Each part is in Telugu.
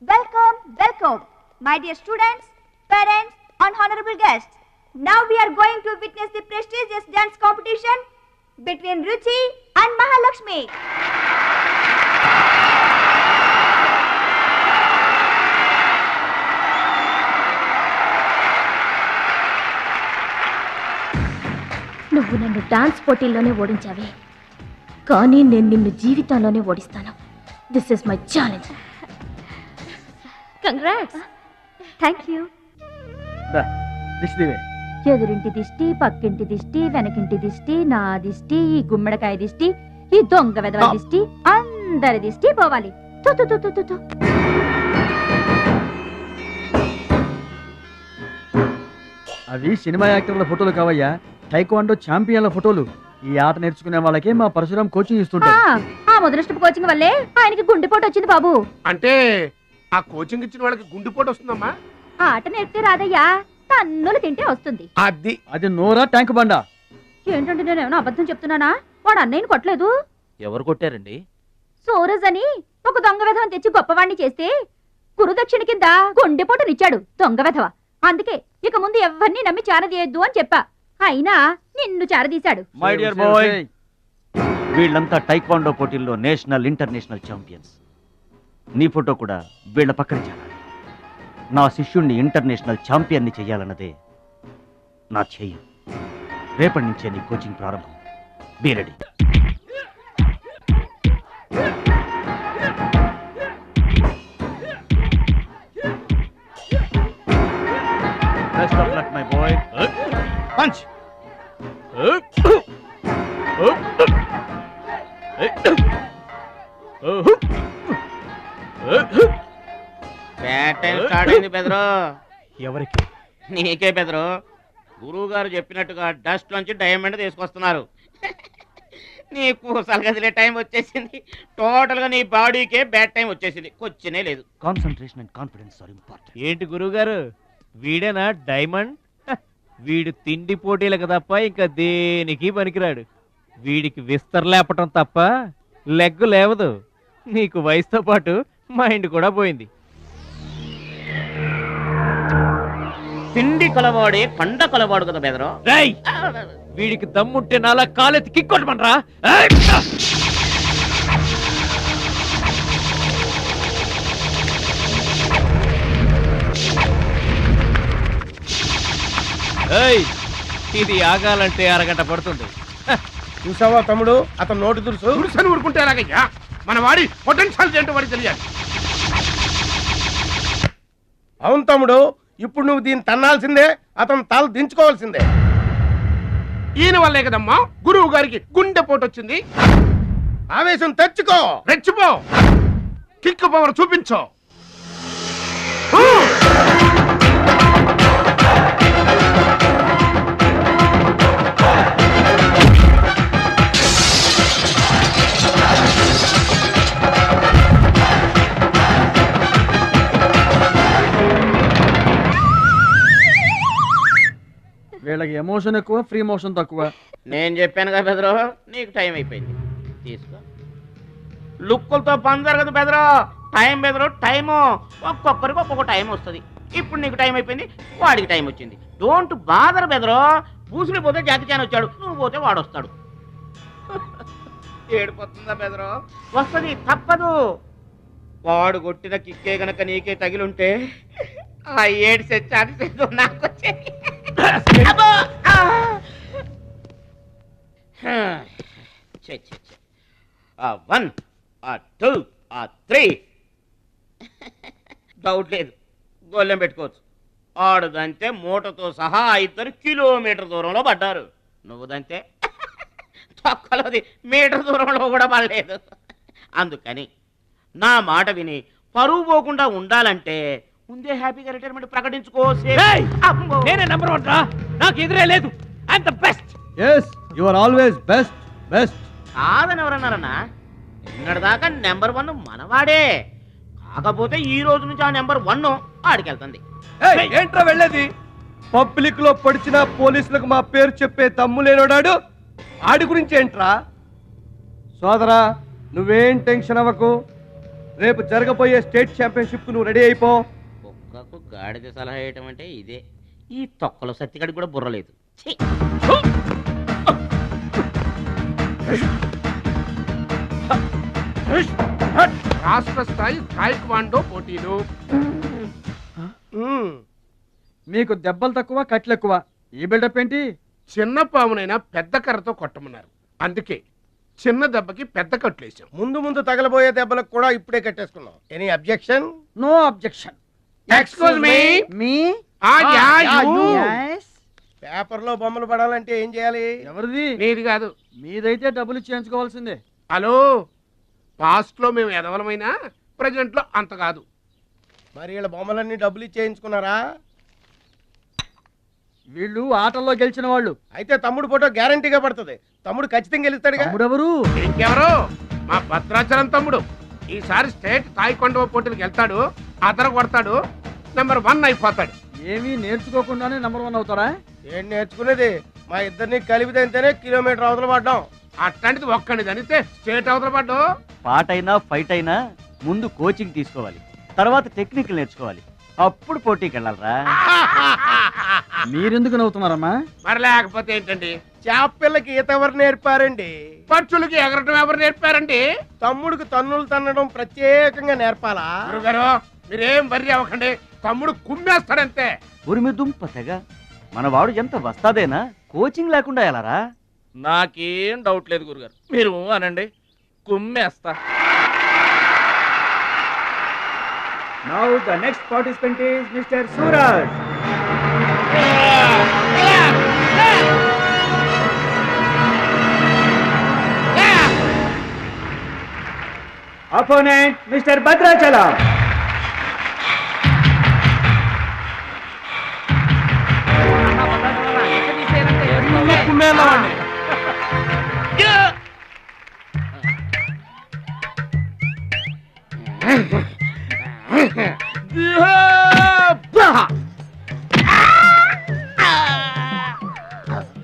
Welcome, welcome, my dear students, parents, and honorable guests. Now we are going to witness the prestigious dance competition between Ruchi and Mahalakshmi. నువ్వు నన్ను డాన్స్ పోటీల్లోనే ఓడించావే, కానీ నేను నిన్ను జీవితంలోనే ఓడిస్తాను. This is my challenge. Congrats. Thank you. ఎదురింటి దిష్టి, పక్కింటి దిష్టి, వెనకింటి దిష్టి, నా దిష్టి, ఈ గుమ్మడికాయ దిష్టి, ఈ దొంగ వెధవ దిష్టి, అందరి దిష్టి పోవాలి. అవి సినిమా యాక్టర్ల ఫోటోలు కావయ్యా, టైక్వాండో ఛాంపియన్ల ఫోటోలు. ఈ ఆట నేర్చుకునే వాళ్ళకి మా పరశురాం కోచింగ్ ఇస్తుంటారు. ఆ మొదలష్టపు కోచింగ్ వల్లే ఆయనకి గుండెపోటు వచ్చింది బాబు. అంటే ఆ కోచింగ్ ఇచ్చిన వాళ్ళకి గుండెపోటు వస్తుందమ్మా? ఆట నేర్పితే రాదయ్యా, తన్నులు తింటే వస్తుంది. అది నోరా ట్యాంక్ బండా. ఏంటంటే నేను ఏమైనా అబద్ధం చెప్తున్నానా? వాడు అన్నయ్యని కొట్టలేదు. ఎవరు కొట్టారండి? సూరజ్ అని ఒక దొంగ వెధవని తెచ్చి గొప్పవాణ్ణి చేస్తే గురుదక్షిణ కింద గుండెపోటునిచ్చాడు దొంగ వెధవ. అందుకే ఇక ముందు ఎవరిని నమ్మి చారదీయొద్దు అని చెప్పా. అయినా నిన్ను చారదీశాడు. మై డియర్ బాయ్, వీళ్ళంతా టైక్వాండో పోటీల్లో నేషనల్ ఇంటర్నేషనల్ ఛాంపియన్స్. నీ ఫోటో కూడా వీళ్ళ పక్కన చేరాలి. నా శిష్యుణ్ణి ఇంటర్నేషనల్ ఛాంపియన్ని చెయ్యాలన్నదే నా చెయ్యి. రేపటి నుంచే నీ కోచింగ్ ప్రారంభం. Be ready. Best of luck my boy. Punch. Start అయింది బెదరు. ఎవరికి? నీకే బెదరు. గురువు గారు చెప్పినట్టుగా డస్ట్ నుంచి డైమండ్ తీసుకొస్తున్నారు. నీకు సలగదిలే టైం వచ్చేసింది. టోటల్ గా నీ బాడీకే బ్యాడ్ టైం వచ్చేసింది. కొచ్చినే లేదు. Concentration and confidence are important. ఏంటి గురువు గారు, వీడేనా డైమండ్? వీడు తిండి పోటీలకు తప్ప ఇంకా దేనికి పనికిరాడు. వీడికి విస్తర్ లేపటం తప్ప లెగ్గు లేవదు. నీకు వయసుతో పాటు మైండ్ కూడా పోయింది. తిండి కలవాడే కండ కలవాడు కదా బెదరు. వీడికి దమ్ముంటే నాలా కాలెత్తి కిక్కొట్టమనరా. ఇది ఆగాలంటే అరగంట పడుతుంది. చూసావా తమ్ముడు, అతను నోటి దురుసని ఊరుకుంటే ఎలాగయ్యా? మన వాడి పొటెన్షియల్ ఏంటో వాడికి తెలియాలి. అవును తమ్ముడు, ఇప్పుడు నువ్వు దీన్ని తన్నాల్సిందే, అతను తల దించుకోవాల్సిందే. ఈయన వల్లే కదమ్మా గురువు గారికి గుండెపోటు వచ్చింది. ఆవేశం తెచ్చుకో, రెచ్చిపో, కిక్ పవర్ చూపించో. వీళ్ళకి ఎమోషన్ ఎక్కువ, ఫ్రీ మోషన్ తక్కువ. నేను చెప్పాను కదా బెదరు, నీకు టైం అయిపోయింది. తీసుకో. లుక్కులతో పని జరగదు బెదరు. టైం బెదరు, టైము. ఒక్కొక్కరికి ఒక్కొక్క టైం వస్తుంది. ఇప్పుడు నీకు టైం అయిపోయింది, వాడికి టైం వచ్చింది. డోంట్ బాదర్ బెదరు. పూసులు పోతే జాతి చాన్ వచ్చాడు, నువ్వు పోతే వాడు వస్తాడు. ఏడిపోతుందా బెదరు? వస్తుంది, తప్పదు. వాడు కొట్టిన కిక్కే గనక నీకే తగిలుంటే ఆ ఏడ్సే చాటి నాకు వచ్చేది. One, two, three. డౌట్ లేదు, గోళ్ళెం పెట్టుకోవచ్చు. ఆడుదంతే మూటతో సహా 2 కిలోమీటర్ దూరంలో పడ్డారు. నువ్వుదంతే తొక్కలోది మీటర్ దూరంలో కూడా పడలేదు. అందుకని నా మాట విని పరువు పోకుండా ఉండాలంటే ముందే హ్యాపీగా రిటైర్మెంట్ ప్రకటించుకో. నేనే నెంబర్ 1 రా, నాకు ఎదురే లేదు. I'm the best. yes you are always best. కాదని ఎవరన్నారన్నా? నిన్నటిదాకా నెంబర్ 1 మనవాడే. కాకపోతే ఈ రోజు నుంచి ఆ నెంబర్ 1 ఆడికెళ్తుంది. ఏంట్రా వెళ్ళేది? పబ్లిక్ లో పడిచిన పోలీసులకు మా పేరు చెప్పే దమ్ము లేనోడాడు. ఆడి గురించి ఏంట్రా? సోదరా, నువ్వేం టెన్షన్ అవ్వకు. రేపు జరగబోయే స్టేట్ ఛాంపియన్షిప్ నువ్వు రెడీ అయిపో. కుక్కకు గాడిద సలహా వేయటం అంటే ఇదే. ఈ తొక్కలో సత్తిగడికి కూడా బుర్రలేదు. ఛీ! రాష్ట్ర స్థాయి తాయిక్వాండో పోటీలు. మీకు దెబ్బలు తక్కువ కట్లు ఎక్కువ. ఈ బిల్డప్ ఏంటి? చిన్న పామునైనా పెద్ద కర్రతో కొట్టమన్నారు, అందుకే చిన్న దెబ్బకి పెద్ద కట్లేసాం. ముందు ముందు తగలబోయే దెబ్బలకు కూడా ఇప్పుడే కట్టేసుకున్నాం. Any objection? No objection. Excuse me. మీ పేపర్ లో బొమ్మలు పడాలంటే ఏం చేయాలి? ఎవరిది? నీది కాదు. మీదైతే డబ్బులు చేయించుకోవాల్సిందే. హలో, పాస్ట్ లో మేము ఎదవలమైనా ప్రజెంట్ లో అంత కాదు. మరి వీళ్ళ బొమ్మలన్నీ డబ్బులు ఇచ్చేయించుకున్నారా? వీళ్ళు ఆటల్లో గెలిచిన వాళ్ళు. అయితే తమ్ముడు ఫోటో గ్యారంటీగా పడుతుంది. తమ్ముడు ఖచ్చితంగా గెలుస్తాడుగా. తమ్ముడెవరు? ఇంకెవరు? మా భద్రాచలం తమ్ముడు. ఈసారి స్టేట్ తాయికొండ పోటీలకు వెళ్తాడు, అదర కొడతాడు, నెంబర్ 1 అయిపోతాడు. ఏమీ నేర్చుకోకుండానే నెంబర్ 1 అవుతారా? ఏం నేర్చుకునేది? మా ఇద్దరిని కలిపితేనే కిలోమీటర్ అవతల పడ్డాం. అట్లాంటిది ఒక్కడిది అనితే స్టేట్ అవతల పడ్డు. పాట అయినా ఫైట్ అయినా ముందు కోచింగ్ తీసుకోవాలి, తర్వాత టెక్నిక్ నేర్చుకోవాలి, అప్పుడు పోటీకి వెళ్ళాలరా. మీరెందుకు నవ్వుతున్నారమ్మా? మరి లేకపోతే ఏంటండి? చేపపిల్లకి ఈత ఎవరు నేర్పారండి? పక్షులకి ఎగరటం ఎవరు నేర్పారండి? తమ్ముడికి తన్నులు తన్నడం ప్రత్యేకంగా నేర్పాలా? గురుగారు మీరేం బర్రి అవ్వకండి, తమ్ముడు కుమ్మేస్తాడంతే. ఉరిమి దుంప తెగ మనవాడు ఎంత వస్తాదేనా, కోచింగ్ లేకుండా ఎలారా? నాకేం డౌట్ లేదు గురుగారు, మీరు అనండి, కుమ్మేస్తా. Now the next participant is Mr. Suraj. Opponent Mr. Bhadrachalam.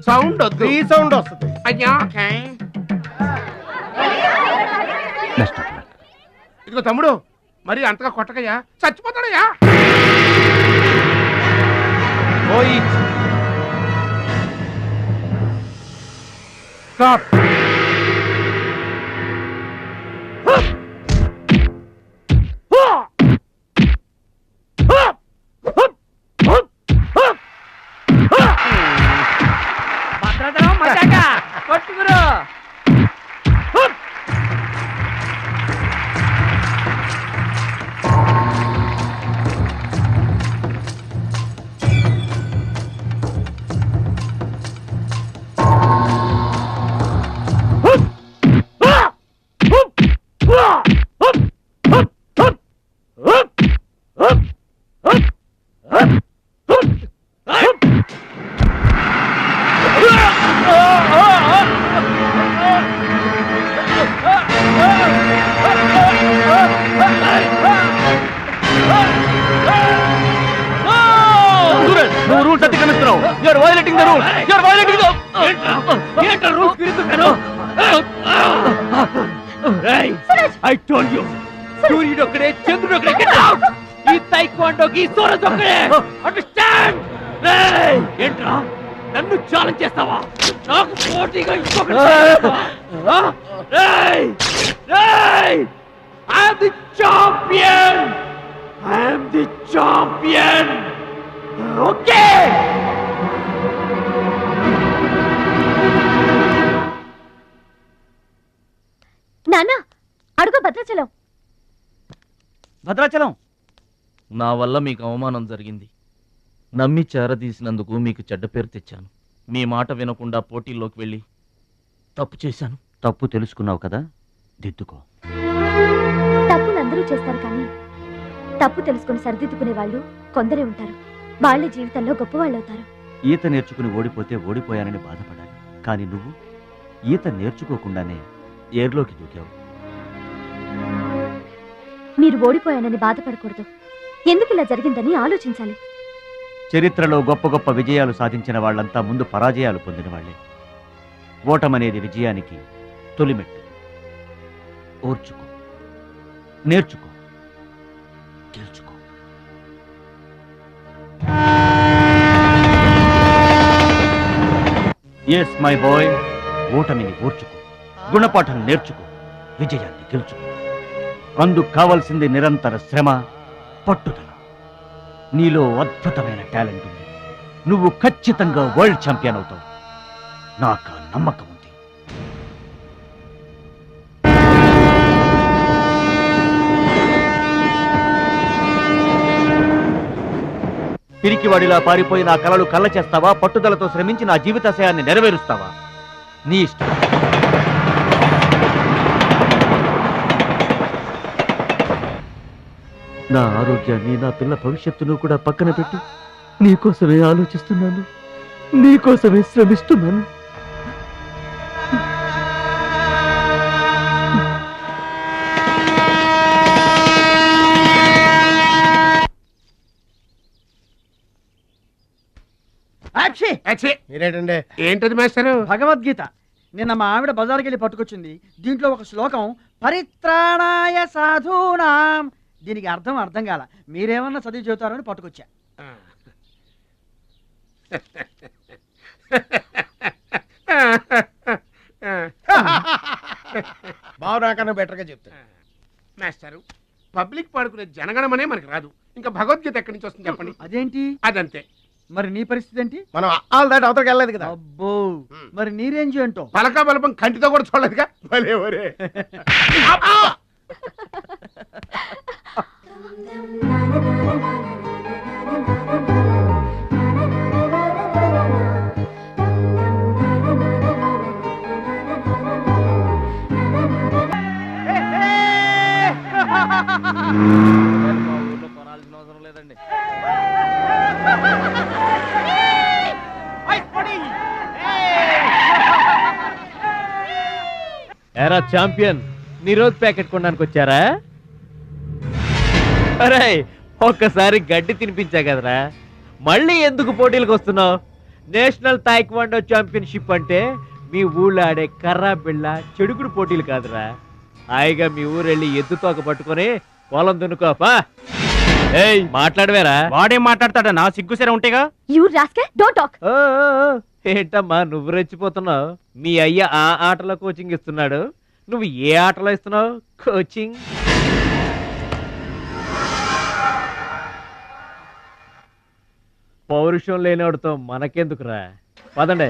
Sound వద్దు, ఈ సౌండ్ వస్తుంది. అయ్యా ఇదిగో తమ్ముడు, మరి అంతగా కొట్టకయ్యా, చచ్చిపోతాడయ్యా. Stop. నువ్వు రూల్స్ అతిక్రమిస్తున్నావు. You are violating the rule. You are violating the rules విరుతున్నాను. ఐ టోల్డ్ యు, సూర్యుడు ఒక్కడే, చంద్రుడు ఒక్కడే. Get out. ఈ తైక్వాండోకి సూరజ్ ఒక్కడే. అండర్స్టాండ్? ఏంట్రా నన్ను ఛాలెంజ్ చేస్తావా? నాకు పోటీగా ఇంకొకటి I am the champion. I am the champion. Okay. నాన్న అడుగు భద్రాచలం. భద్రాచలం, నా వల్ల మీకు అవమానం జరిగింది. నమ్మి చేరదీసినందుకు మీకు చెడ్డ పేరు తెచ్చాను. మీ మాట వినకుండా పోటీల్లోకి వెళ్ళి తప్పు చేశాను. తప్పు తెలుసుకున్నావు కదా, దిద్దుకో. తప్పులు అందరూ చేస్తారు, కానీ తప్పు తెలుసుకుని సరిదిద్దుకునే వాళ్ళు కొందరే ఉంటారు. వాళ్ళ జీవితంలో గొప్పవాళ్ళు అవుతారు. ఈత నేర్చుకుని ఓడిపోతే ఓడిపోయానని బాధపడాలి, కానీ నువ్వు ఈత నేర్చుకోకుండానే ఏర్లోకి దూకావు. మీరు ఓడిపోయానని బాధపడకూడదు. ఎందుకు ఇలా జరిగిందని ఆలోచించాలి. చరిత్రలో గొప్ప గొప్ప విజయాలు సాధించిన వాళ్ళంతా ముందు పరాజయాలు పొందిన వాళ్లే. ఓటమనేది విజయానికి తొలిమెట్టు. ఓర్చుకో. నేర్చుకో, గెలుచుకో. ఎస్ మై బాయ్, ఓటమిని ఓర్చుకో, గుణపాఠం నేర్చుకో, విజయాన్ని గెలుచుకో. అందుకు కావాల్సింది నిరంతర శ్రమ, పట్టుదల. నీలో అద్భుతమైన టాలెంట్ ఉంది. నువ్వు ఖచ్చితంగా వరల్డ్ ఛాంపియన్ అవుతావు. నాకు నమ్మకం ఉంది. పిరికివాడిలా పారిపోయి నా కలలు కళ్ళ చేస్తావా? పట్టుదలతో శ్రమించి నా జీవితాశయాన్ని నెరవేరుస్తావా? నీ ఇష్టం. నా ఆరోగ్యాన్ని, నా పిల్ల భవిష్యత్తును కూడా పక్కన పెట్టి నీకోసమే ఆలోచిస్తున్నాను, నీకోసమే శ్రమిస్తున్నాను. మీరేటండి? ఏంటది మాస్టారు? భగవద్గీత. నిన్న మా ఆవిడ బజార్కి వెళ్ళి పట్టుకొచ్చింది. దీంట్లో ఒక శ్లోకం పరిత్రాణాయ సాధూనాం. దీనికి అర్థం కాల. మీరేమన్నా చదివి చెబుతారని పట్టుకొచ్చా. బావు నాకన్నా బెటర్గా చెప్తా. మాస్టారు, పబ్లిక్ పాడుకునే జనగణమనే మనకి రాదు, ఇంకా భగవద్గీత ఎక్కడి నుంచి వస్తుంది చెప్పండి? అదేంటి? అదంతే. మరి నీ పరిస్థితి ఏంటి? మనం ఆల్ దాటి అవతలకి వెళ్ళలేదు కదా. అబ్బో, మరి నీ రేంజ్ ఏంటో? పలక బలపం కంటితో కూడా చూడలేదుగా. భలే ఒరే. ఊర్లో కొనాల్సిన అవసరం లేదండి. ఎరా ఛాంపియన్, నీ రోజు ప్యాకెట్ కొనడానికి వచ్చారా? అరే, ఒక్కసారి గడ్డి తినిపించా కదరా, మళ్ళీ ఎందుకు పోటీలకు వస్తున్నావు? నేషనల్ తాయిక్వాండో ఛాంపియన్షిప్ అంటే మీ ఊళ్ళో ఆడే కర్రా బిళ్ళ చెడుగుడు పోటీలు కాదురా. హాయిగా మీ ఊరెళ్ళి ఎద్దు తోక పట్టుకొని పొలం దున్నుకోపా. ఏయ్, మాట్లాడవేరా? వాడేం మాట్లాడతాడా? నా సిగ్గుసెర ఉంటేగా. You rascal, don't talk. ఏంటమ్మా నువ్వు రెచ్చిపోతున్నావు? మీ అయ్య ఆ ఆటలో కోచింగ్ ఇస్తున్నాడు, నువ్వు ఏ ఆటలో ఇస్తున్నావు కోచింగ్? పౌరుషం లేనివాడితో మనకెందుకురా, పదండి.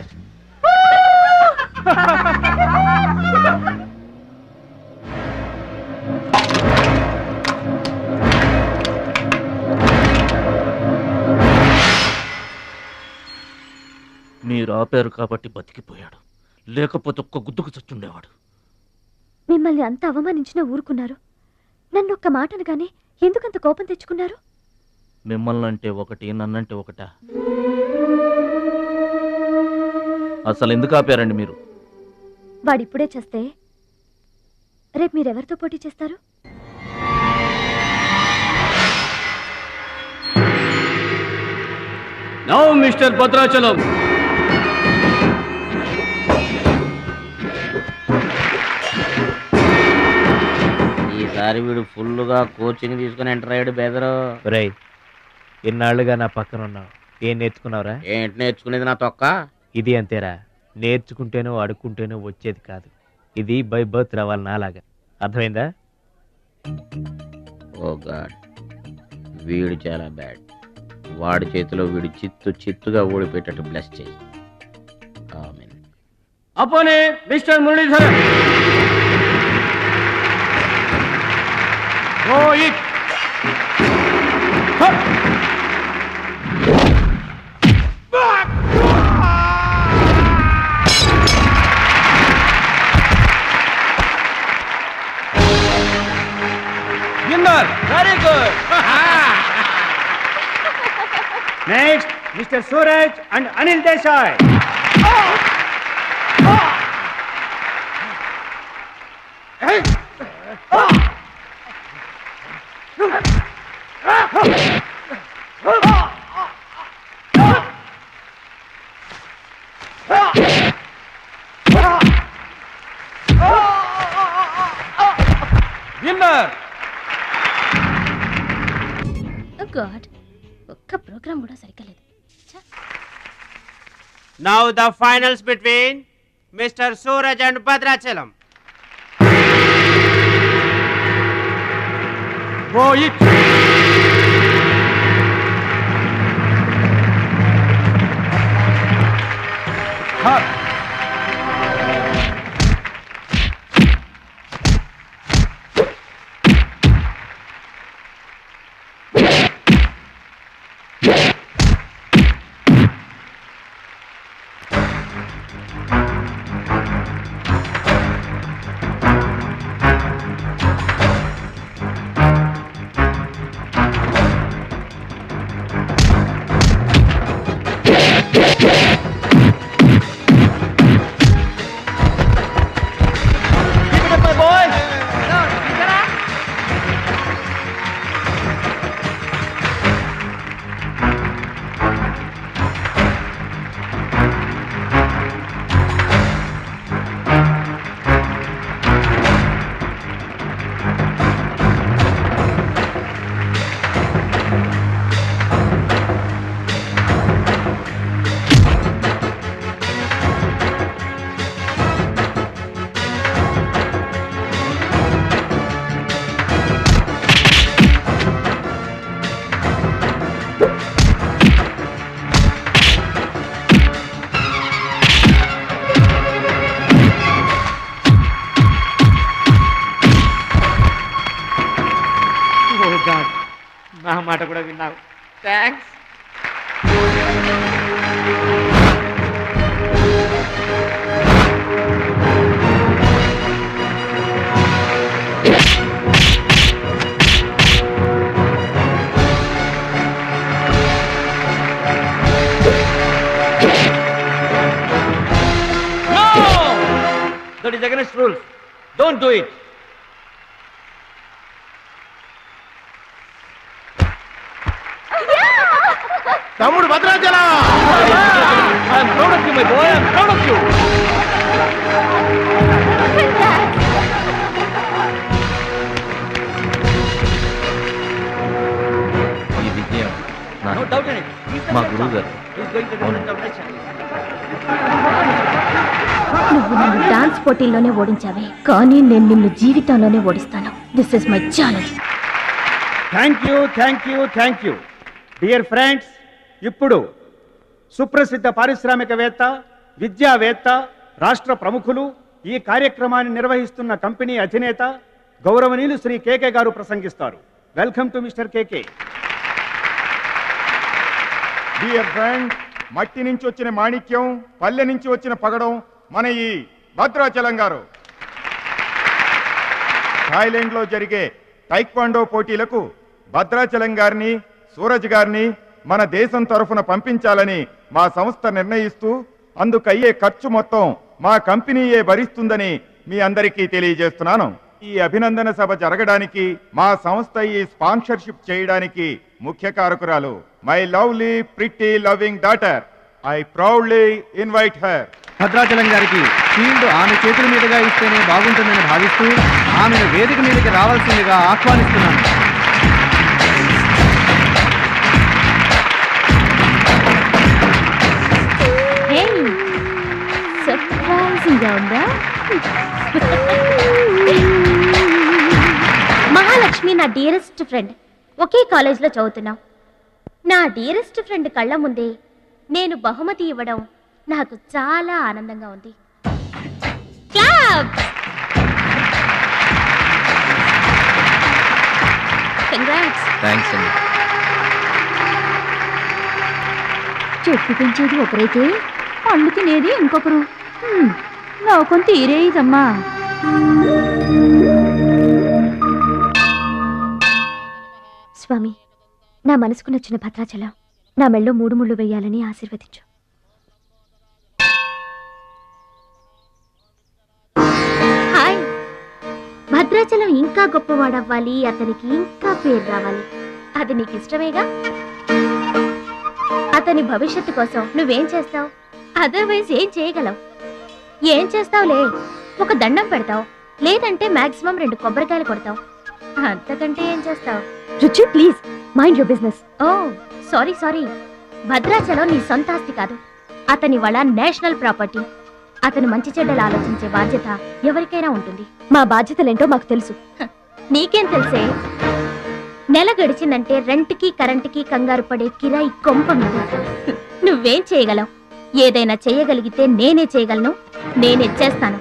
మీరు ఆపారు కాబట్టి బతికిపోయాడు, లేకపోతే ఒక్క గుద్దుకు చచ్చుండేవాడు. మిమ్మల్ని అంత అవమానించినా ఊరుకున్నారు. నన్ను ఒక్క మాట అనగానే ఎందుకంత కోపం తెచ్చుకున్నారు? మిమ్మల్ని అంటే ఒకటి, నన్నంటే ఒకటా? అసలు ఎందుకు ఆపారండి మీరు? వాడిప్పుడే చేస్తే రేపు మీరెవరితో పోటీ చేస్తారు? నౌ మిస్టర్ భద్రాచలం, ఈసారి వీడు ఫుల్గా కోచింగ్ తీసుకుని ఎంటర్ అయ్యాడు బెదరు. రై, ఇన్నాళ్ళుగా నా పక్కన ఉన్నావు, ఏం నేర్చుకున్నావురా? ఏంటి నేర్చుకునేది నా తొక్క? ఇది అంతేరా, నేర్చుకుంటేనో అడుక్కుంటేనో వచ్చేది కాదు. ఇది బై బర్త్ రావాలి నాలాగా. అర్థమైందా? ఓ గాడ్, వీడు చాలా బ్యాడ్. వాడి చేతిలో వీడు చిత్తుగా ఓడిపోయేటట్టు బ్లెస్ చేయి. ఆమేన్. అపోనే mister Muralidharan. Very good. Next mister Suraj and Anil Desai. Winner god, ఒక్క ప్రోగ్రామ్ కూడా సరిగ్గా లేదు. Now the finals between Mr. Suraj and Bhadrachalam. Rohit. Cut. నా మాట కూడా విన్నావు. Thanks. That is against rules. Don't do it. తమ్ముడు Bhadrachalam. I am proud of you, my boy. I am proud of you. ఈ విజయం no doubt in it. మా గురువు గారు నువ్వు నన్ను డాన్స్ పోటీల్లోనే ఓడించావే, కానీ నేను నిన్ను జీవితంలోనే ఓడిస్తాను. This is my challenge. Thank you dear friends. ఇప్పుడు సుప్రసిద్ధ పారిశ్రామికవేత్త, విద్యావేత్త, రాష్ట్ర ప్రముఖులు, ఈ కార్యక్రమాన్ని నిర్వహిస్తున్న కంపెనీ అధినేత గౌరవనీయులు శ్రీ కేకే గారు ప్రసంగిస్తారు. Welcome to mister KK. Dear friend, మట్టి నుంచి వచ్చిన మాణిక్యం, పల్లె నుంచి వచ్చిన పగడం మన ఈ భద్రాచలం గారు. థాయిలాండ్లో జరిగే టైక్వాండో పోటీలకు భద్రాచలం గారిని, సూరజ్ గారిని మన దేశం తరఫున పంపించాలని మా సంస్థ నిర్ణయిస్తూ అందుకయ్యే ఖర్చు మొత్తం మా కంపెనీయే భరిస్తుందని మీ అందరికీ తెలియజేస్తున్నాను. ఈ అభినందన సభ జరగడానికి, మా సంస్థ ఈ స్పాన్సర్షిప్ చేయడానికి ముఖ్య కారకురాలు my lovely pretty loving daughter. I proudly invite her. Bhadrachalam గారికి షీల్డ్ ఆమె చేతుల మీదుగా ఇస్తేనే బాగుంటుందని భావిస్తూ ఆమెను వేదిక మీదకి రావాల్సిందిగా ఆహ్వానిస్తున్నాను. సర్ప్రైజింగ్ గా ఉందా? మహాలక్ష్మి నా డియరెస్ట్ ఫ్రెండ్. ఒకే కాలేజ్లో చదువుతున్నాం. నా డియరెస్ట్ ఫ్రెండ్ కళ్ళ ముందే నేను బహుమతి ఇవ్వడం నాకు చాలా ఆనందంగా ఉంది. థ్యాంక్స్ అండి. చెట్టు పెంచేది ఒకరైతే పళ్ళు తినేది ఇంకొకరు. లోకం తీరేదమ్మా. స్వామి, నా మనసుకు నచ్చిన భద్రాచలం నా మెళ్ళో 3 ముళ్ళు వేయాలని ఆశీర్వదించు. హాయ్. భద్రాచలం ఇంకా గొప్పవాడవ్వాలి, అతనికి ఇంకా పేరు రావాలి. అది నీకు ఇష్టమేగా? అతని భవిష్యత్తు కోసం నువ్వేం చేస్తావు? అదర్వైజ్ ఏం చేయగలవు? ఏం చేస్తావులే, ఒక దండం పెడతావు, లేదంటే మాక్సిమం 2 కొబ్బరికాయలు కొడతావు. అంతకంటే ఏం చేస్తావు? Ruchi please. Mind your business. Oh sorry sorry, Bhadrachalam నీ సొంత ఆస్తి కాదు, అతని వాళ్ళ నేషనల్ ప్రాపర్టీ. అతను మంచి చెడ్డలు ఆలోచించే బాధ్యత ఎవరికైనా ఉంటుంది. మా బాధ్యతలేంటో మాకు తెలుసు. నీకేం తెలుసే? నెల గడిచిందంటే రెంట్కి కరెంటుకి కంగారు పడే కిరాయి కొంప మీద. నువ్వేం చేయగలవు? ఏదైనా చేయగలిగితే నేనే చేయగలను, నేనే చేస్తాను.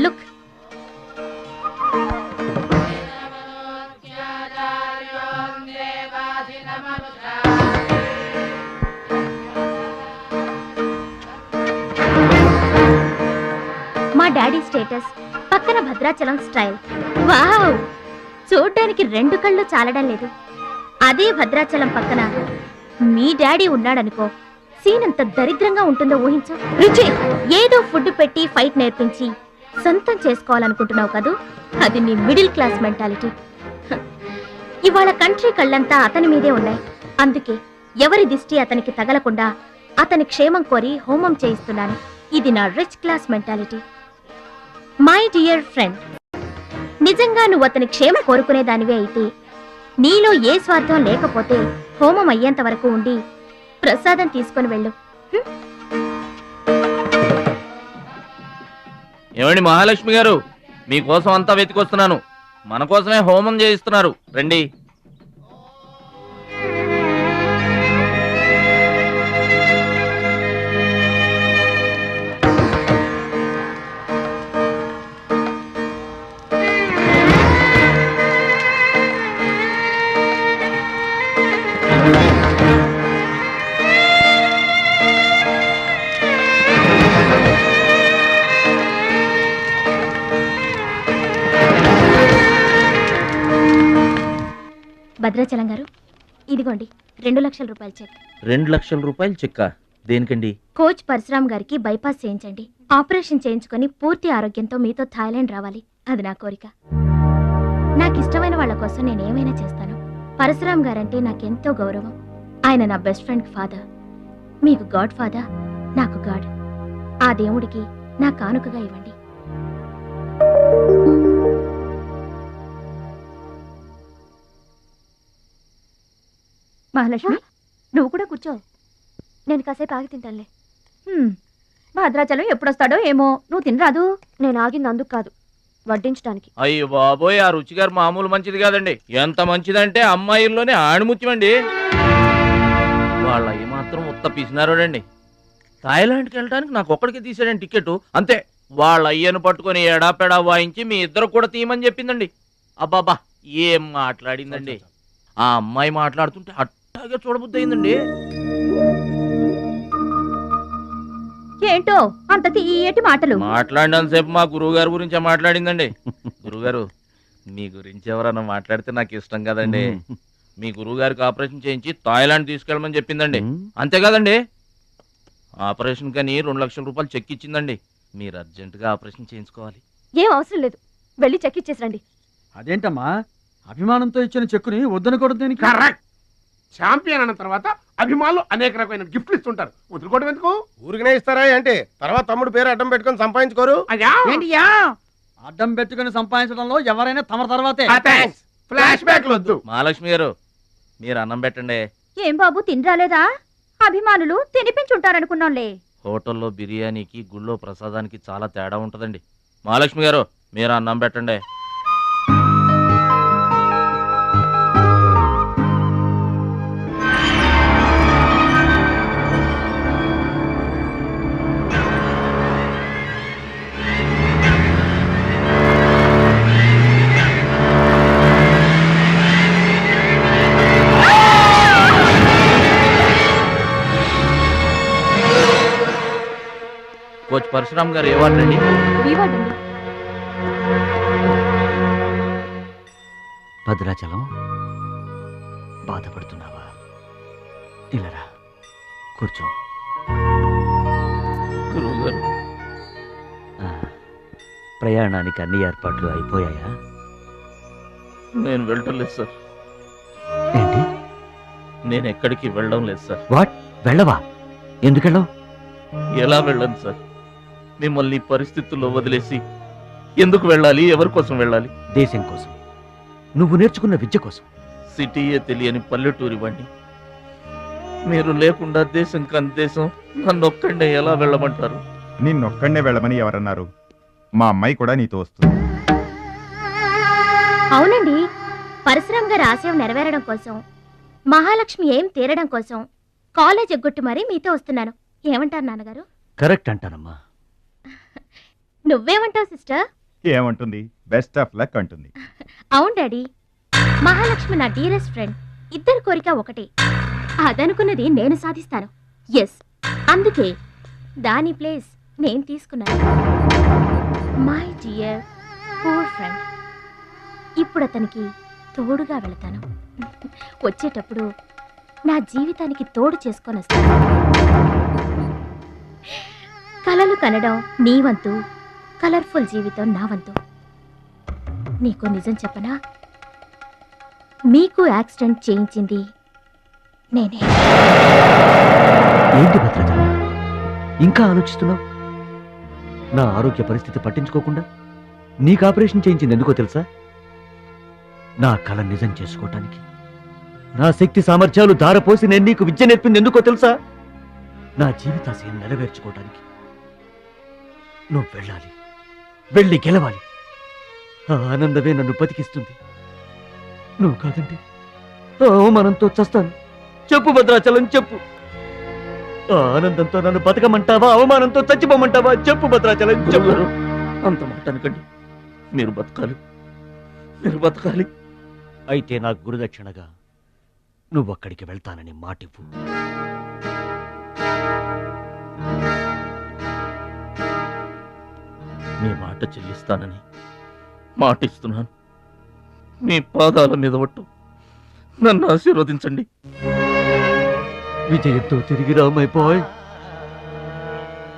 లుక్, మా డాడీ స్టేటస్ పక్కన భద్రాచలం స్టైల్. వావ్, చూడ్డానికి 2 కళ్ళు చాలడం లేదు. అదే భద్రాచలం పక్కన మీ డాడీ ఉన్నాడనుకో, సీన్ అంత దరిద్రంగా ఉంటుందో ఊహించు. రుచి ఏదో ఫుడ్ పెట్టి ఫైట్ నేర్పించి సొంతం చేసుకోవాలనుకుంటున్నావు కదూ, అది నీ మిడిల్ క్లాస్ మెంటాలిటీ. ఇవాళ కంట్రీ కళ్ళంతా అతని మీదే ఉన్నాయి. అందుకే ఎవరి దిష్టి అతనికి తగలకుండా అతని క్షేమం కోరి హోమం చేయిస్తున్నాను. ఇది నా rich class mentality. My dear friend, నిజంగా నువ్వు అతని క్షేమం కోరుకునే దానివే అయితే నీలో ఏ స్వార్థం లేకపోతే హోమం అయ్యేంత వరకు ఉండి ప్రసాదం తీసుకొని వెళ్ళు. ఏమండి మహాలక్ష్మి గారు, మీకోసం అంతా వెతికొస్తున్నాను. మన కోసమే హోమం చేయిస్తున్నారు, రండి. భద్రాచలం గారు, ఇదిగోండి 2 లక్షల రూపాయల చెక్. 2 లక్షల రూపాయలు చెక్కా? దేనికండి? కోచ్ పరశురామ్ గారికి బైపాస్ చేయించండి. ఆపరేషన్ చేయించుకొని పూర్తి ఆరోగ్యంతో మీతో థాయిలాండ్ రావాలి. అది నా కోరిక. నాకు ఇష్టమైన వాళ్ళ కోసం నేనేమైనా చేస్తాను. పరశురామ్ గారంటే నాకెంతో గౌరవం. ఆయన నా బెస్ట్ ఫ్రెండ్ ఫాదర్. మీకు గాడ్ ఫాదర్, నాకు గాడ్. ఆ దేవుడికి నా కానుకగా ఇవ్వండి. మహాలక్ష్మి, నువ్వు కూడా కూర్చో. నేను కాసేపు ఆగి తింటానులే. భద్రాచలం ఎప్పుడొస్తాడో ఏమో, నువ్వు తినరాదు. నేను ఆగింది అందుకు కాదు, వడ్డించడానికి. అయ్యో బాబోయ్, ఆ రుచి గారు మామూలు మంచిది కాదండి. ఎంత మంచిదంటే అమ్మాయిల్లోనే ఆణిముత్యమండి. వాళ్ళ అయ్యి మాత్రం ఉత్త పిసినారోడండి. థాయిలాండ్కి వెళ్ళడానికి నాకు ఒక్కడికి తీసాడండి టికెట్, అంతే. వాళ్ళ అయ్యను పట్టుకొని ఎడాపెడా వాయించి మీ ఇద్దరు కూడా తీయమని చెప్పిందండి. అబ్బాబా, ఏం మాట్లాడిందండి. ఆ అమ్మాయి మాట్లాడుతుంటే అట్టాగే చూడబుద్ధి అయిందండి. ఏంటో అంత తీయటి మాటలు మాట్లాడినంతసేపు మా గురువు గారి గురించే మాట్లాడిందండి. గురుగారు, మీ గురించి ఎవరన్నా మాట్లాడితే నాకు ఇష్టం కదండి. మీ గురువు గారికి ఆపరేషన్ చేయించి థాయిలాండ్ తీసుకెళ్ళమని చెప్పిందండి. అంతే కదండి? ఆపరేషన్ కని 2 లక్షల రూపాయలు చెక్ ఇచ్చిందండి. మీరు అర్జెంటుగా ఆపరేషన్ చేయించుకోవాలి. ఏం అవసరం లేదు, వెళ్ళి చెక్ ఇచ్చేసరండి. అదేంటమ్మా, అభిమానంతో ఇచ్చిన చెక్కుని వద్దనకూడదు. కరెక్ట్. ఛాంపియన్ అన్న తర్వాత అభిమానులు అనేక రకమైన గిఫ్ట్లు ఇస్తుంటారు. వదులుకోవడం ఎందుకు? ఊరికనే ఇస్తారా అంటే? తర్వాత తమ్ముడు పేరు అడ్డం పెట్టుకొని సంపాదించుకోరు. అడ్డం పెట్టుకుని సంపాదించడంలో ఎవరైనా తమ తర్వాతే. ఫ్లాష్ బ్యాక్ వద్దు. మహాలక్ష్మి గారు, మీరు అన్నం పెట్టండి. ఏం బాబు, తినరాలేదా? అభిమానులు తినిపించుంటారనుకున్నాంలే. హోటల్లో బిర్యానీకి గుళ్ళో ప్రసాదానికి చాలా తేడా ఉంటుందండి. మహాలక్ష్మి గారు, మీరు అన్నం పెట్టండి. కోచ్ పరశురామ్ గారు ఏ వార్డు అండి? భద్రాచలం, బాధపడుతున్నావా? ఇలారా కూర్చో. గురువుగారు, ప్రయాణానికి అన్ని ఏర్పాట్లు అయిపోయాయా? నేను వెళ్ళటం లేదు సార్. ఏంటి? నేను ఎక్కడికి వెళ్ళడం లేదు సార్. వాట్? వెళ్ళవా? ఎందుకెళ్ళవు? ఎలా వెళ్ళను సార్? మిమ్మల్ని పరిస్థితుల్లో వదిలేసి ఎందుకు వెళ్ళాలి? ఎవరి కోసం వెళ్ళాలి? దేశం కోసం, నువ్వు నేర్చుకున్న విద్య కోసం. సిటీయే తెలియని పల్లెటూరి వాడిని. మీరు లేకుండా దేశం కాని దేశం నన్ను ఒక్కడే ఎలా వెళ్ళమంటారు? నిన్నొక్కడే వెళ్ళమని ఎవరన్నారు? మా అమ్మాయి కూడా నీతో వస్తుంది. అవునండి, పరశురామ్ గారి ఆశయం నెరవేరడం కోసం, మహాలక్ష్మి ఏం తీరడం కోసం కాలేజ్ ఎగ్గొట్టు మరీ మీతో వస్తున్నాను. ఏమంటారు నాన్నగారు? కరెక్ట్ అంటానమ్మా. నువ్వేమంటావు సిస్టర్? ఏమంటుంది? బెస్ట్ ఆఫ్ లక్ అంటుంది. అవును డాడీ, మహాలక్ష్మి నా డీరెస్ట్ ఫ్రెండ్. ఇద్దరి కోరిక ఒకటే, అదనుకున్నది నేను సాధిస్తాను. ఎస్, అందుకే దాని ప్లేస్ నేను తీసుకున్నాను. My dear poor friend. ఇప్పుడు అతనికి తోడుగా వెళతాను. వచ్చేటప్పుడు నా జీవితానికి తోడు చేసుకొని వస్తాను. కలలు కనడం నీ వంతు, కలర్ఫుల్ జీవితం నా వంతు. నీకు నిజం చెప్పనా? మీకు యాక్సిడెంట్ చేయించింది నేనే. ఏంటి భద్రాచలం, ఇంకా ఆలోచిస్తున్నావు? నా ఆరోగ్య పరిస్థితి పట్టించుకోకుండా నీకు ఆపరేషన్ చేయించింది ఎందుకో తెలుసా? నా కళ నిజం చేసుకోవటానికి. నా శక్తి సామర్థ్యాలు ధారపోసి నేను నీకు విద్య నేర్పింది ఎందుకో తెలుసా? నా జీవితాశయం నెరవేర్చుకోవటానికి. నువ్వు వెళ్ళాలి, వెళ్ళి గెలవాలి. ఆ ఆనందమే నన్ను బతికిస్తుంది. నువ్వు కాదంటే అవమానంతో చస్తాను. చెప్పు భద్రాచలం, చెప్పు. ఆ ఆనందంతో నన్ను బతకమంటావా, అవమానంతో చచ్చిపోమంటావా? చెప్పు భద్రాచలం, చెప్పు. అంత మాట అనకండి. మీరు బతకాలి, మీరు బతకాలి. అయితే నా గురుదక్షిణగా నువ్వక్కడికి వెళ్తానని మాటివ్వు. మీ మాట చెల్లిస్తానని మాటిస్తున్నాను. మీ పాదాల మీద ఒట్టు. నన్ను ఆశీర్వదించండి. విజయంతో తిరిగి రా మై బాయ్.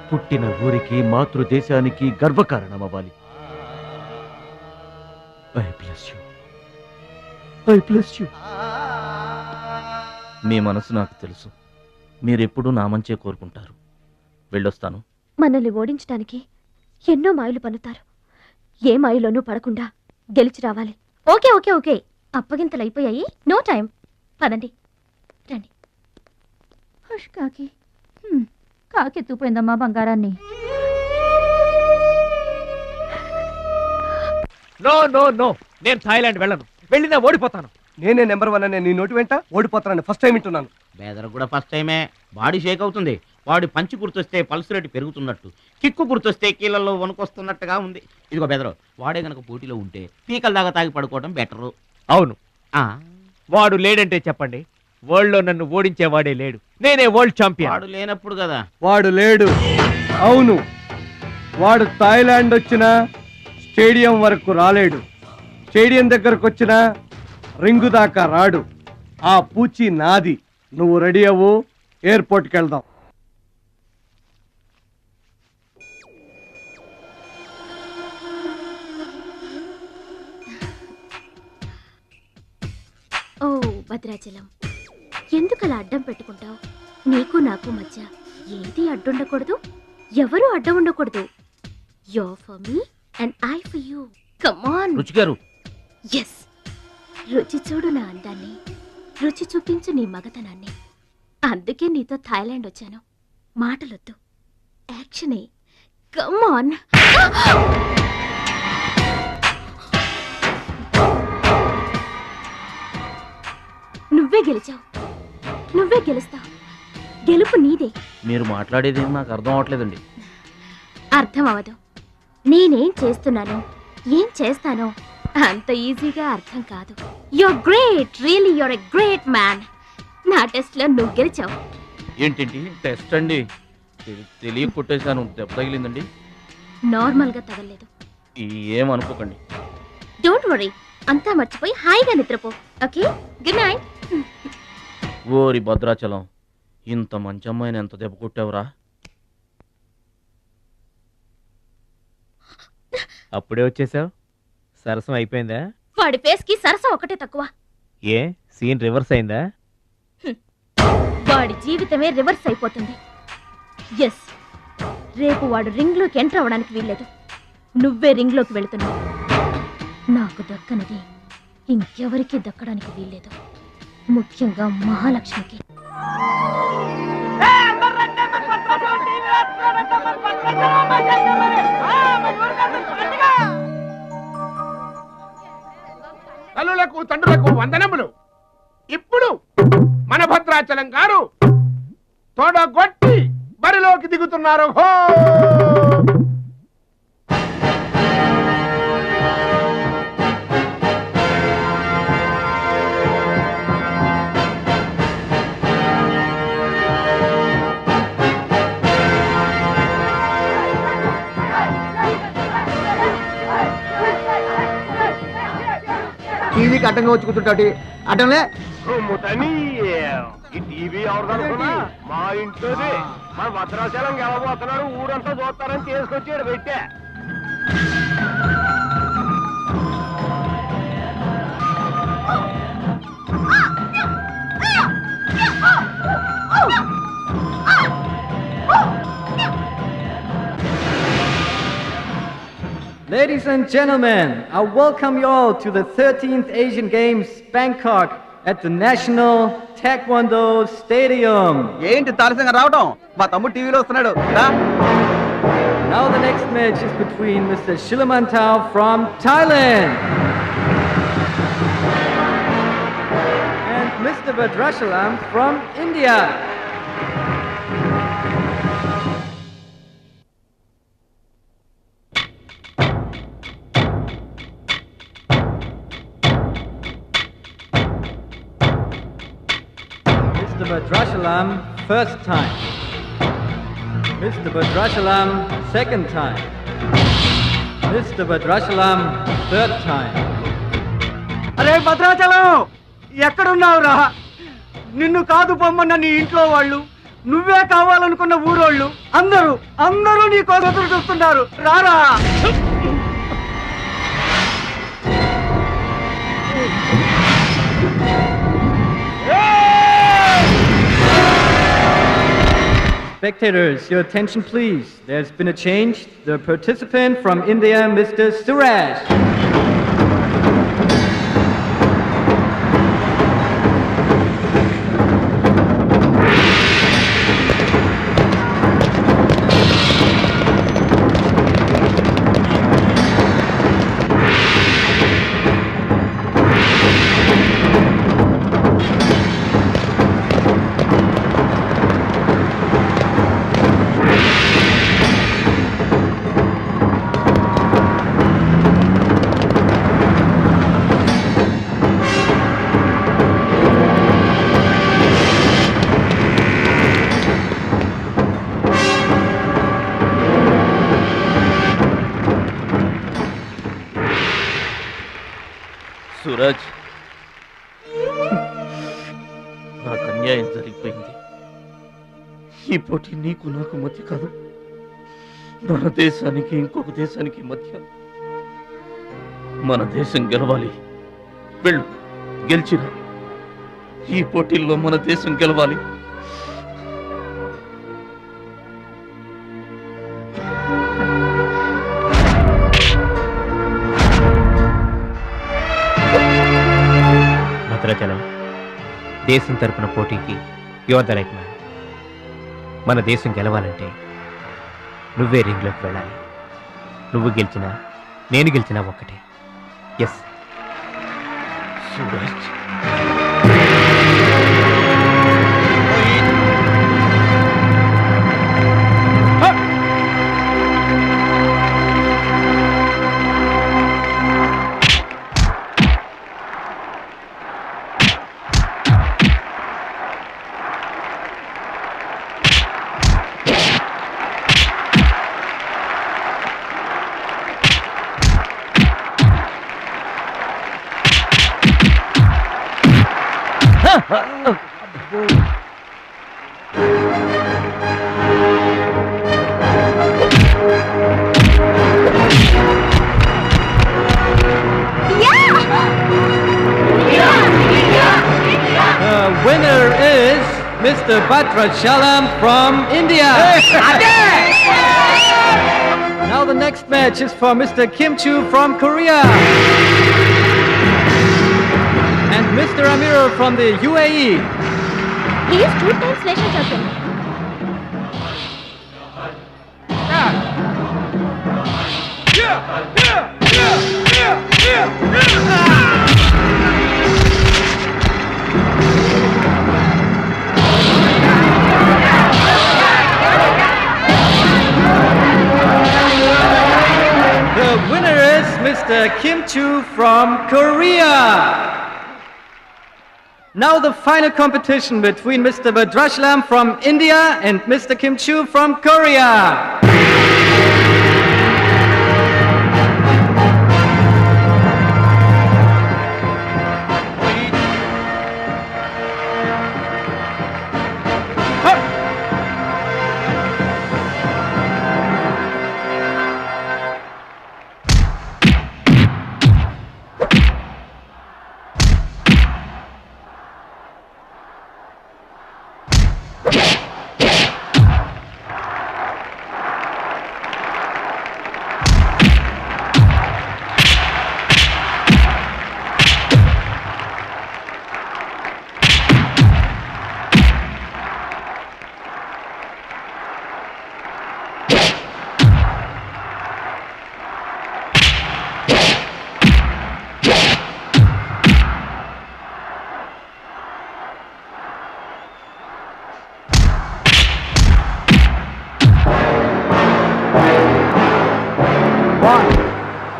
పుట్టిన ఊరికి, మాతృదేశానికి గర్వకారణమవ్వాలి. I bless you, I bless you. మీ మనసు నాకు తెలుసు. మీరెప్పుడూ నా మంచే కోరుకుంటారు. వెళ్ళొస్తాను. మనల్ని ఓడించడానికి ఎన్నో మాయలు పన్నుతారు. ఏ మాయలోనూ పడకుండా గెలిచి రావాలి. ఓకే ఓకే ఓకే, అప్పగింతలు అయిపోయాయి. No time. పదండి, రండి. హుష్ కాకి, కాకెత్తుపోయిందమ్మా బంగారాన్ని. నో నో నో, నేను థాయిలాండ్ వెళ్ళను. వెళ్ళినా ఓడిపోతాను. నేనే నెంబర్ 1 అనే నీ నోటి వెంట ఓడిపోతానని ఫస్ట్ టైం వింటున్నాను. బేదర్ కూడా ఫస్ట్ టైమే. బాడీ షేక్ అవుతుంది. వాడి పంచి గుర్తొస్తే పల్స్ రేటు పెరుగుతున్నట్టు, కిక్కు గుర్తొస్తే కీళ్ళల్లో వణుకొస్తున్నట్టుగా ఉంది. ఇదిగో బెదరు, వాడే గనక పోటీలో ఉంటే పీకల దాకా తాగి పడుకోవడం బెటరు. అవును, వాడు లేడంటే చెప్పండి. వరల్డ్ లో నన్ను ఓడించేవాడే లేడు. నేనే వరల్డ్ ఛాంపియన్. వాడు లేనప్పుడు కదా. వాడు లేడు. అవును, వాడు థాయిలాండ్ వచ్చినా స్టేడియం వరకు రాలేడు. స్టేడియం దగ్గరకు వచ్చినా రింగు దాకా రాడు. ఆ పూచి నాది. నువ్వు రెడీ అవ్వు, ఎయిర్పోర్ట్కి వెళ్దాం. ఓ భద్రాచలం, ఎందుకలా అడ్డం పెట్టుకుంటావు? నీకు నాకు మధ్య ఏది అడ్డుండకూడదు, ఎవరు అడ్డం ఉండకూడదు. You for me and I for you. Come on రుచి గారు. ఎస్, రుచి చూడు నా అందాన్ని, రుచి చూపించు నీ మగతనాన్ని. అందుకే నీతో థాయిలాండ్ వచ్చాను. మాటలొద్దు, యాక్షనే. Come on. నువ్వే గెలిచావు, నువ్వే గెలుస్తావు. గెలుపు నీదే. మీరు మాట్లాడేది నాకు అర్థం అవట్లేదండి. అర్థం అవదు. నేనేం చేస్తున్నానో, ఏం చేస్తానో అంత ఈజీగా అర్థం కాదు. You're great, really you're a great man. నా టెస్ట్ లో నువ్వు గెలిచావు. ఏంటండి టెస్ట్ అండి? తెలియ కొట్టేశాను. దెబ్బ తగిలిందండి. నార్మల్ గా తగలేదు. ఏమనుకోకండి. డోంట్ వరీ, అంతా మర్చిపోయి హాయిగా నిద్రపో. Okay, good night. ఓరి భద్రాచలం, ఇంత మంచి అమ్మాయిని ఎంత దెబ్బ కొట్టావురా? అప్పుడే వచ్చేసావు. సరసం అయిపోయిందా? వాడి ఫేస్ కి సరసం ఒకటే తక్కువ. ఏ సీన్ రివర్స్ అయిందా? వాడి జీవితమే రివర్స్ అయిపోతుంది. ఎస్, రేపు వాడు రింగ్ లోకి ఎంటర్ అవ్వడానికి వీల్లేదు. నువ్వే రింగ్ లోకి వెళుతున్నావు. నాకు దక్కనది ఇంకెవరికి దక్కడానికి వీల్లేదు. ముఖ్యంగా మహాలక్ష్మికి. తల్లులకు తండ్రులకు వందనములు. ఇప్పుడు మన భద్రాచలం గారు తోడగొట్టి బరిలోకి దిగుతున్నారు. హో! టీవీకి అడ్డంగా వచ్చి కూర్చుంటాటి అడ్డంలే ఈ టీవీ ఎవరిదనుకున్నా మా ఇంట్లోది. మన భద్రాచలం గెలబోతున్నారు, ఊరంతా చూస్తారని తీసుకొచ్చాడు పెట్టే. Ladies and gentlemen, I welcome you all to the 13th Asian Games, Bangkok, at the National Taekwondo Stadium. ఏంటి తారసంగా రావడం? మా తమ్ముడు టీవీలో వస్తున్నాడు. Now the next match is between Mr. Shilamantau from Thailand and Mr. Badrashalam from India. Mr. Badrashalam, first time. Mr. Badrashalam, second time. Mr. Badrashalam, third time. అరే భద్రాచలం, ఎక్కడున్నావురా? నిన్ను కాదు పొమ్మన్న నీ ఇంట్లో వాళ్ళు, నువ్వే కావాలనుకున్న ఊరోళ్ళు అందరూ నీ కోసం ఎదురు చూస్తున్నారు. రారా. Spectators, your attention please. There's been a change. The participant from India, Mr. Suraj. Suraj, నాకు అన్యాయం జరిగిపోయింది. ఈ పోటీ నీకు నాకు మధ్య కాదు, మన దేశానికి ఇంకొక దేశానికి మధ్య. మన దేశం గెలవాలి. వెళ్ళు, గెలిచిరా. ఈ పోటీల్లో మన దేశం గెలవాలి. భద్రాచలం, దేశం తరపున పోటీకి యువర్ ద రైట్ మ్యాన్. మన దేశం గెలవాలంటే నువ్వే రింగ్లోకి వెళ్ళాలి. నువ్వు గెలిచినా నేను గెలిచినా ఒక్కటే. Yes Suraj. Winner is Mr. Badrashalam from India. Now the next match is for Mr. Kim Chu from Korea and Mr. Amir from the UAE. He is 2 times national champion. The winner is Mr. Kim Chu from Korea. Now the final competition between Mr. Bhadrachalam from India and Mr. Kim Chu from Korea.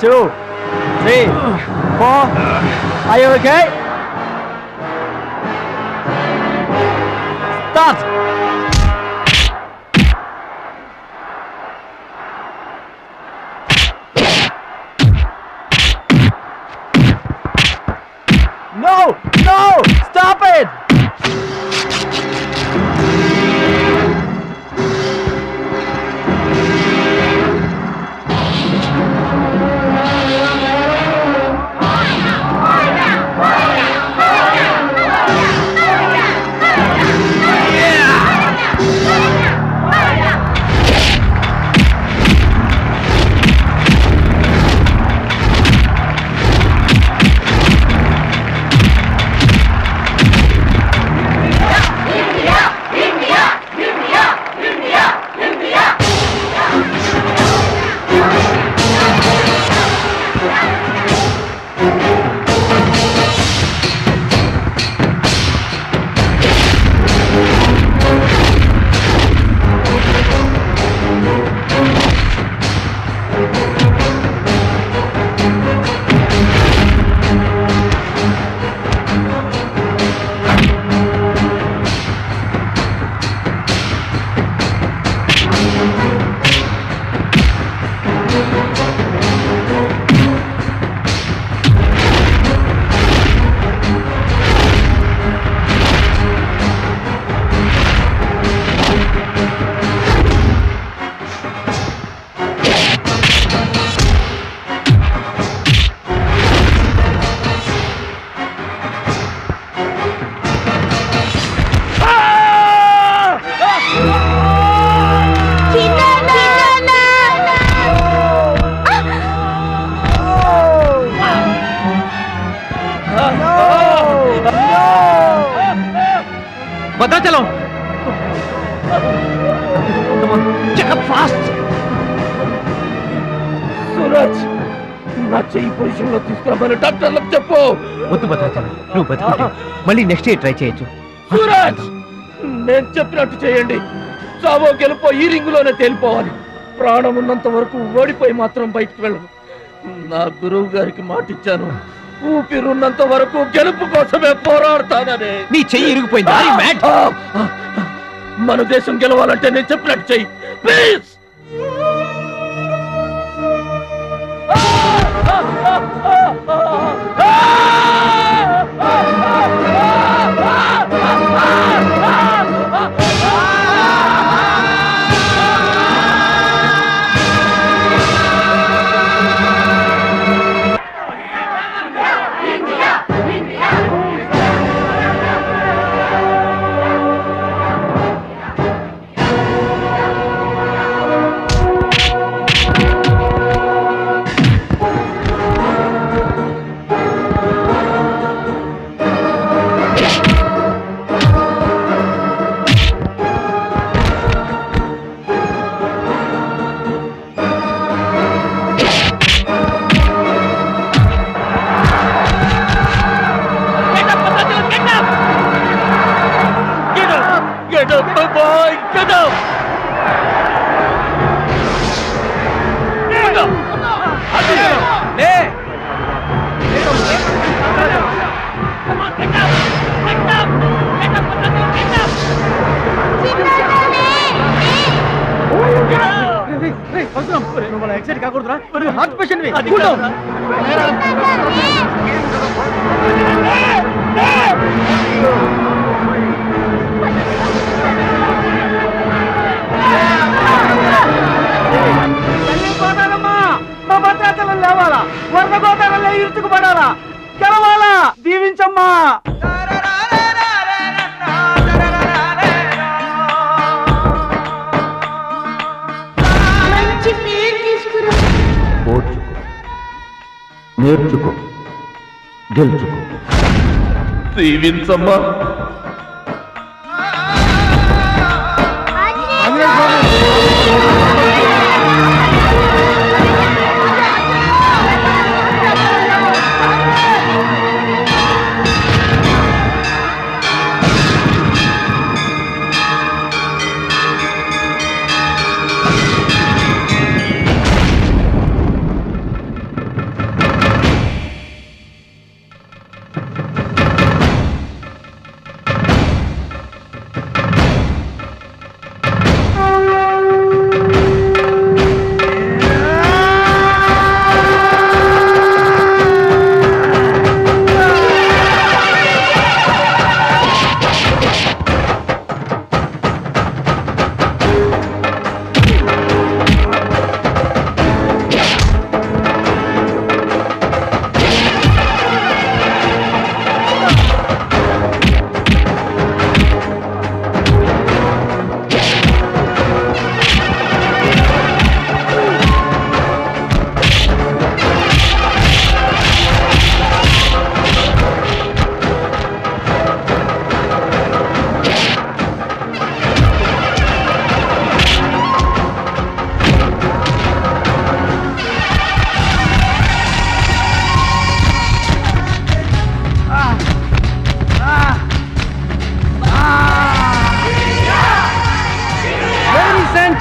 Two, three, four. Are you okay? Start. No! No! Stop it! Bhadrachalam Suraj నా చెయ్యి పొజిషన్ లో తీసుకురామని డాక్టర్లకు చెప్పు. వద్దు భద్రాచలం, నువ్వు బతుకుంటే మళ్ళీ నెక్స్ట్ ఇయర్ ట్రై చేయొచ్చు. సూరజ్ నేను చెప్పినట్టు చేయండి. చావో గెలుపో ఈ రింగులోనే తేలిపోవాలి. ప్రాణం ఉన్నంత వరకు ఓడిపోయి మాత్రం బయటకు వెళ్ళను. నా గురువు గారికి మాటిచ్చాను, ఊపిరున్నంత వరకు గెలుపు కోసమే పోరాడతానని. నీ చెయ్యి ఇరిగిపోయింది. మన దేశం గెలవాలంటే నేను చెప్పినట్టు చెయ్యి ప్లీజ్. హార్ట్ పేషెంట్ మా భద్రాచలం లేవాలా, వరద గోదావరిలో ఇరుచుకుపడాలా, గెలవాలా, దీవించమ్మా. ఓర్చుకో, నేర్చుకో, గెలుచుకో, దీవించమ్మా.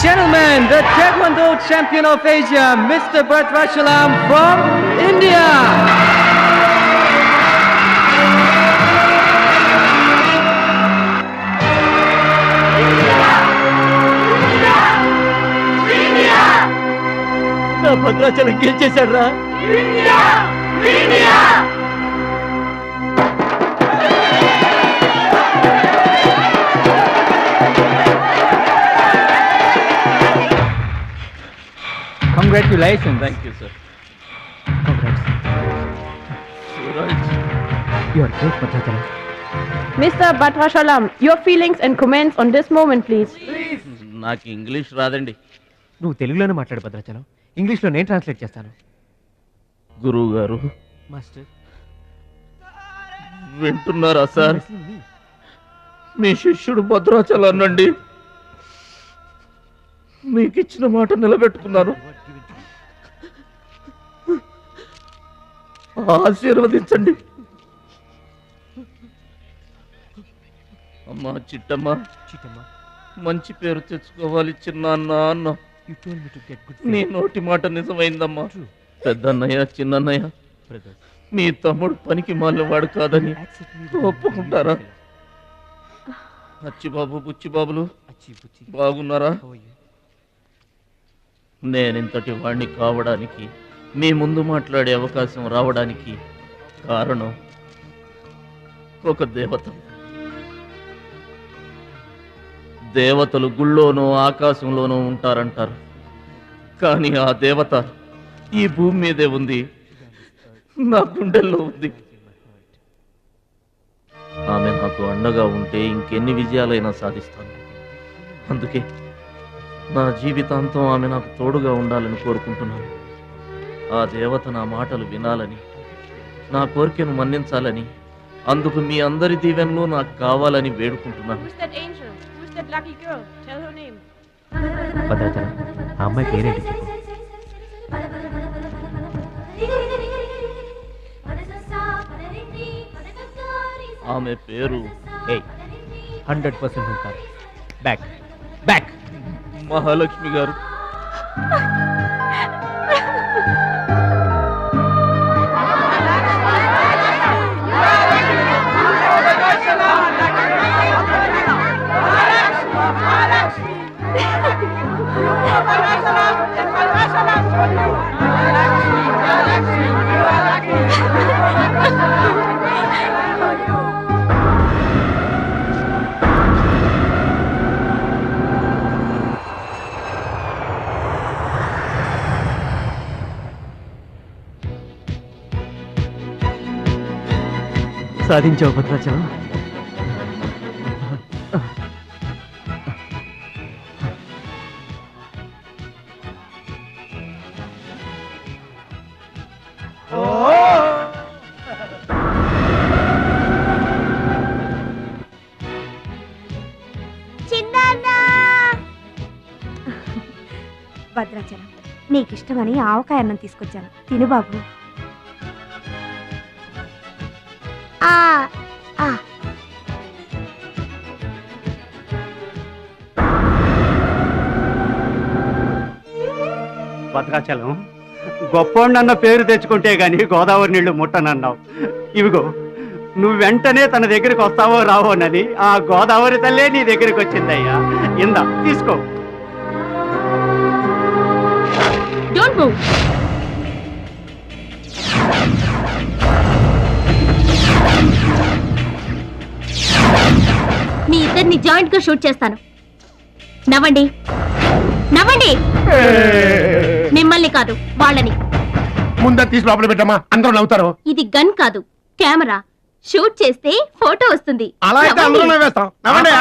Gentlemen, the Taekwondo champion of Asia, Mr. Bhadrachalam from India. నా భద్రాచలం గెలిచేశాడు రా. Congratulations. Thank you, sir. Congrats. Suraj. You are great, Bhadrachalam. Mr. Bhadrachalam, your feelings and comments on this moment, please. నాకు ఇంగ్లీష్ రాదండి. నువ్వు తెలుగులోనే మాట్లాడు భద్రాచలం, ఇంగ్లీష్లో నేను ట్రాన్స్లేట్ చేస్తాను. గురువు గారు, మాస్టర్ వింటున్నారా సార్? మీ శిష్యుడు భద్రాచలాన్నండి. మీకు ఇచ్చిన మాట నిలబెట్టుకున్నాను. ఆశీర్వదించండి. అమ్మా చిట్టమ్మ, మంచి పేరు తెచ్చుకోవాలి చిన్న అన్న. నీ నోటి మాట నిజమైందమ్మా. పెద్దన్నయ్య, చిన్నన్నయ్య, మీ తమ్ముడు పనికి మాలినవాడు కాదని ఒప్పుకుంటారా? అచ్చిబాబు, బుచ్చిబాబులు బాగున్నారా? నేనింతటి వాణ్ణి కావడానికి, మీ ముందు మాట్లాడే అవకాశం రావడానికి కారణం ఒక దేవత. దేవతలు గుళ్ళోనూ ఆకాశంలోనూ ఉంటారంటారు, కానీ ఆ దేవత ఈ భూమి మీదే ఉంది, నా గుండెల్లో ఉంది. ఆమె నాకు అండగా ఉంటే ఇంకెన్ని విజయాలైనా సాధిస్తాను. అందుకే నా జీవితాంతం ఆమె నాకు తోడుగా ఉండాలని కోరుకుంటున్నాను. ఆ దేవత నా మాటలు వినాలని, నా కోరికను మన్నించాలని, అందుకు మీ అందరి దీవెనలు నాకు కావాలని వేడుకుంటున్నాను. భద్రాచలం, ఆ అమ్మాయి పేరేంటి? ఆమె పేరు 100% ఉంటారు. బ్యాక్ బ్యాక్ మహాలక్ష్మి గారు. Bhadrachalam. సాధించావు భద్రాచలం. భద్రాచలం, నీకిష్టమని ఆవకాయ అన్నం తీసుకొచ్చాను, తిను బాబు. భద్రాచలం, గొప్పోండన్న పేరు తెచ్చుకుంటే గాని గోదావరి నీళ్లు ముట్టనన్నావు. ఇవిగో నువ్వు వెంటనే తన దగ్గరికి వస్తావో రావోనని ఆ గోదావరి తల్లే నీ దగ్గరికి వచ్చిందయ్యా. ఇందా తీసుకో. Don't move. మీ ఇద్దరిని జాయింట్ గా షూట్ చేస్తాను. నవ్వండి, నవ్వండి. మిమ్మల్ని కాదు, వాళ్ళని. ముందా తీసి లోపల పెట్టమ్మా, అందరూ నవ్వుతారు. ఇది గన్ కాదు, కెమెరా. షూట్ చేస్తే ఫోటో వస్తుంది. అలా అయితే అందరూ నవ్వేస్తాం. నవ్వండి.